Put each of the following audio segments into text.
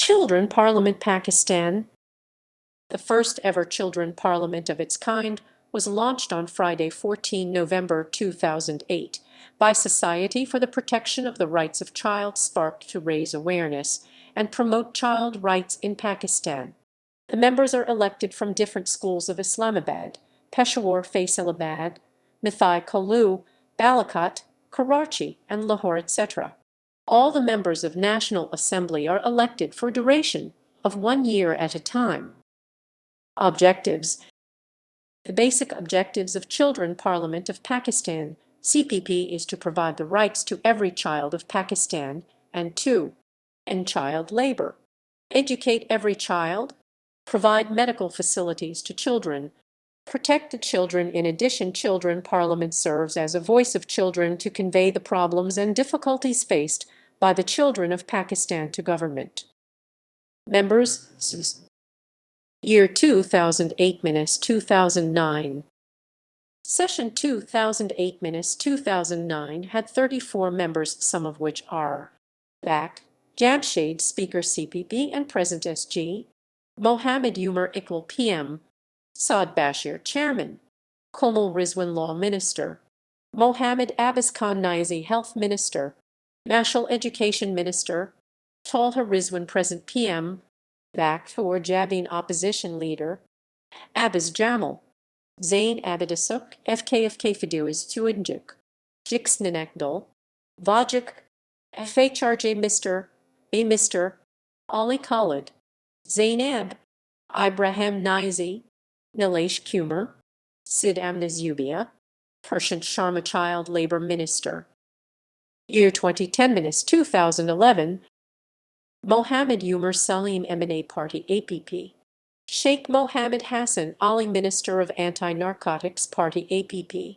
Children Parliament Pakistan. The first ever children parliament of its kind was launched on Friday, 14 November 2008, by Society for the Protection of the Rights of Child SPARC to raise awareness and promote child rights in Pakistan. The members are elected from different schools of Islamabad, Peshawar, Faisalabad, Mithi, Kohlu, Balakot, Karachi and Lahore, etc. All the members of National Assembly are elected for duration of 1 year at a time. Objectives. The basic objectives of Children Parliament of Pakistan, CPP, is to provide the rights to every child of Pakistan and to end child labor, educate every child, provide medical facilities to children, protect the children. In addition, Children Parliament serves as a voice of children to convey the problems and difficulties faced by the children of Pakistan to government. Members. Year 2008-2009. Session 2008-2009 had 34 members, some of which are Back, Jamshed, Speaker CPP and Present SG, Mohammed Umar Iqbal PM, Saad Bashir Chairman, Kohlu Rizwan Law Minister, Mohammed Abbas Khan Niazi Health Minister, National Education Minister, Talha Rizwan Present PM, Back for Jabin Opposition Leader, Abbas Jamal, Zain Abidasuk, FKFK Fiduis Tuinjuk, Jixnanakdal, Vajik, FHRJ Mr. Ali Khalid, Zainab, Ibrahim Niazi, Nilesh Kumar, Sid Amnazubia, Prashant Sharma Child Labor Minister. Year 2010-2011. Mohammed Umar Salim MNA Party APP. Sheikh Mohammed Hassan Ali Minister of Anti-Narcotics Party APP.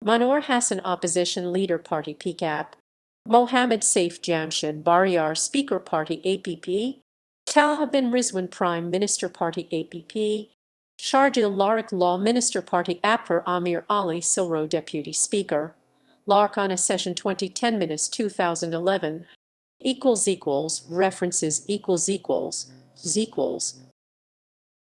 Manor Hassan Opposition Leader Party PCAP. Mohammed Saif Jamshed Bariar Speaker Party APP. Talha bin Rizwan Prime Minister Party APP. Sharjil Larik Law Minister Party APR. Amir Ali Silro Deputy Speaker. Larkana Session 2010-2011. References